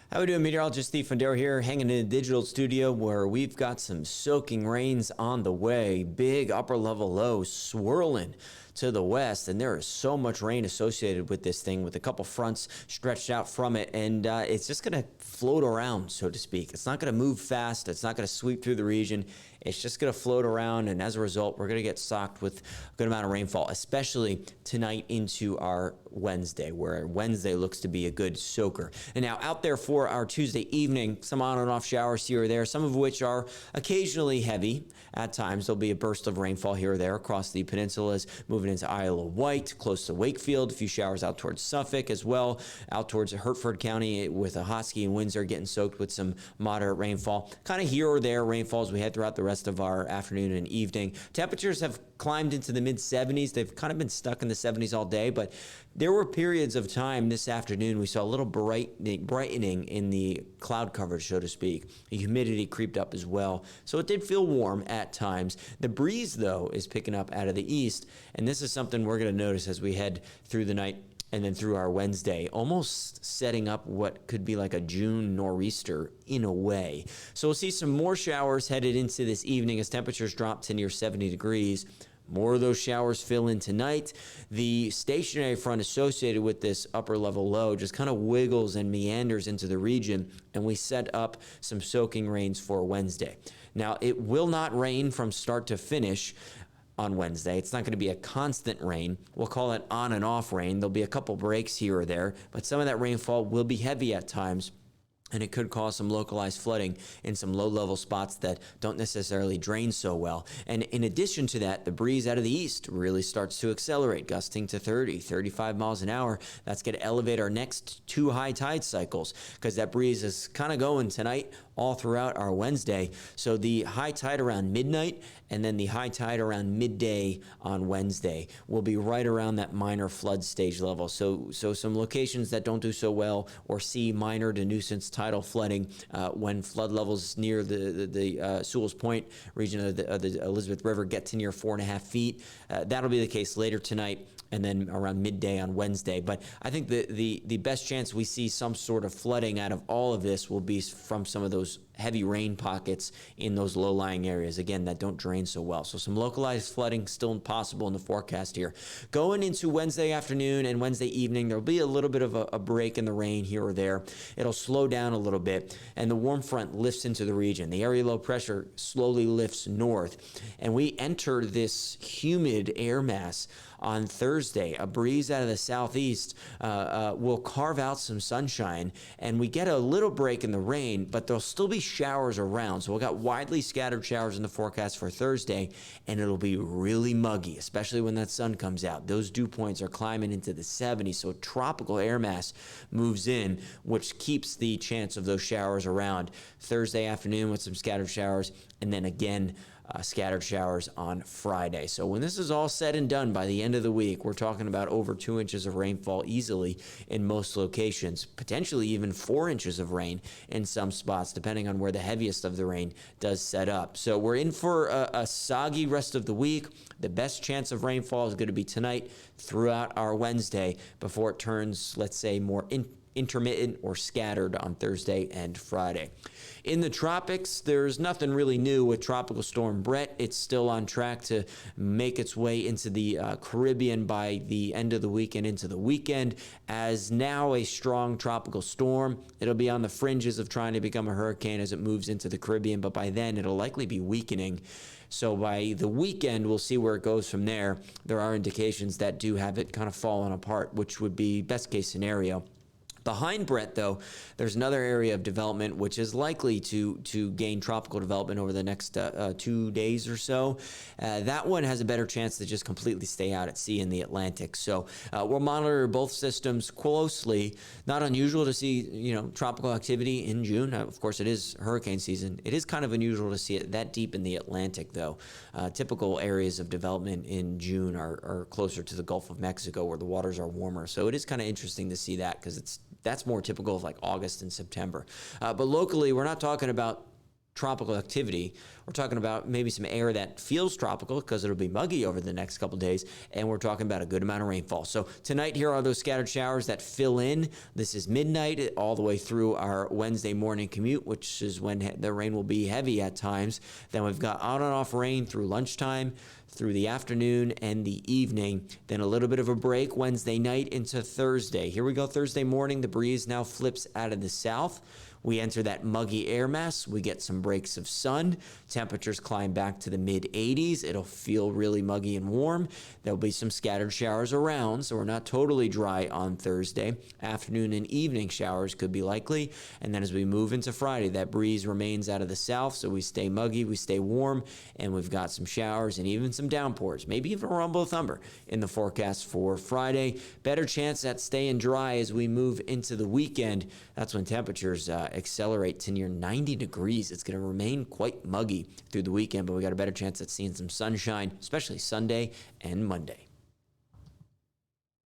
How we doing, meteorologist Steve Fundero here, hanging in the digital studio where we've got some soaking rains on the way. Big upper level low swirling to the west, and there is so much rain associated with this thing, with a couple fronts stretched out from it, and it's just going to float around, so to speak. It's not going to move fast. It's not going to sweep through the region. It's just going to float around, and as a result, we're going to get socked with a good amount of rainfall, especially tonight into our Wednesday, where Wednesday looks to be a good soaker. And now out there for our Tuesday evening, some on and off showers here or there, some of which are occasionally heavy. At times, there'll be a burst of rainfall here or there across the peninsulas, moving into Isle of Wight, close to Wakefield, a few showers out towards Suffolk as well, out towards Hertford County with Ahoskie and Windsor getting soaked with some moderate rainfall. Kind of here or there rainfall as we head throughout the rest of our afternoon and evening. Temperatures have climbed into the mid-70s. They've kind of been stuck in the 70s all day, but there were periods of time this afternoon we saw a little brightening in the cloud coverage, so to speak. The humidity creeped up as well, so it did feel warm at times. The breeze, though, is picking up out of the east, and this is something we're going to notice as we head through the night and then through our Wednesday, almost setting up what could be like a June nor'easter in a way. So we'll see some more showers headed into this evening as temperatures drop to near 70 degrees. More of those showers fill in tonight. The stationary front associated with this upper level low just kind of wiggles and meanders into the region, and we set up some soaking rains for Wednesday. Now, it will not rain from start to finish on Wednesday. It's not going to be a constant rain. We'll call it on and off rain. There'll be a couple breaks here or there, but some of that rainfall will be heavy at times, and it could cause some localized flooding in some low-level spots that don't necessarily drain so well. And in addition to that, the breeze out of the east really starts to accelerate, gusting to 30, 35 miles an hour. That's going to elevate our next two high tide cycles because that breeze is kind of going tonight all throughout our Wednesday. So the high tide around midnight and then the high tide around midday on Wednesday will be right around that minor flood stage level. So some locations that don't do so well or see minor to nuisance tidal flooding when flood levels near the Sewell's Point region of the Elizabeth River get to near 4.5 feet. That'll be the case later tonight and then around midday on Wednesday. But I think the best chance we see some sort of flooding out of all of this will be from some of those heavy rain pockets in those low-lying areas, again, that don't drain so well. So some localized flooding still possible in the forecast here. Going into Wednesday afternoon and Wednesday evening, there'll be a little bit of a break in the rain here or there. It'll slow down a little bit, and the warm front lifts into the region. The area low pressure slowly lifts north, and we enter this humid air mass on Thursday. A breeze out of the southeast will carve out some sunshine, and we get a little break in the rain, but there'll still be showers around. So we've got widely scattered showers in the forecast for Thursday, and it'll be really muggy, especially when that sun comes out. Those dew points are climbing into the 70s, so tropical air mass moves in, which keeps the chance of those showers around Thursday afternoon with some scattered showers, and then again scattered showers on Friday. So when this is all said and done by the end of the week, we're talking about over 2 inches of rainfall easily in most locations, potentially even 4 inches of rain in some spots, depending on where the heaviest of the rain does set up. So we're in for a soggy rest of the week. The best chance of rainfall is going to be tonight throughout our Wednesday before it turns, let's say, more intermittent or scattered on Thursday and Friday. In the tropics, there's nothing really new with Tropical Storm Brett. It's still on track to make its way into the Caribbean by the end of the week and into the weekend. As now a strong tropical storm, it'll be on the fringes of trying to become a hurricane as it moves into the Caribbean, but by then it'll likely be weakening. So by the weekend, we'll see where it goes from there. There are indications that do have it kind of falling apart, which would be best case scenario. Behind Brett, though, there's another area of development which is likely to gain tropical development over the next 2 days or so. That one has a better chance to just completely stay out at sea in the Atlantic. So we'll monitor both systems closely. Not unusual to see, tropical activity in June. Of course, it is hurricane season. It is kind of unusual to see it that deep in the Atlantic, though. Typical areas of development in June are closer to the Gulf of Mexico where the waters are warmer. So it is kind of interesting to see that because that's more typical of like August and September. But locally, we're not talking about tropical activity. We're talking about maybe some air that feels tropical because it'll be muggy over the next couple days, and we're talking about a good amount of rainfall. So tonight, here are those scattered showers that fill in. This is midnight all the way through our Wednesday morning commute, which is when the rain will be heavy at times. Then we've got on and off rain through lunchtime, through the afternoon and the evening. Then a little bit of a break Wednesday night into Thursday. Here we go, Thursday morning. The breeze now flips out of the south. We enter that muggy air mass. We get some breaks of sun. Temperatures climb back to the mid-80s. It'll feel really muggy and warm. There'll be some scattered showers around, so we're not totally dry on Thursday. Afternoon and evening showers could be likely. And then as we move into Friday, that breeze remains out of the south, so we stay muggy, we stay warm, and we've got some showers and even some downpours, maybe even a rumble of thunder in the forecast for Friday. Better chance at staying dry as we move into the weekend. That's when temperatures accelerate to near 90 degrees. It's going to remain quite muggy through the weekend, but we got a better chance at seeing some sunshine, especially Sunday and Monday.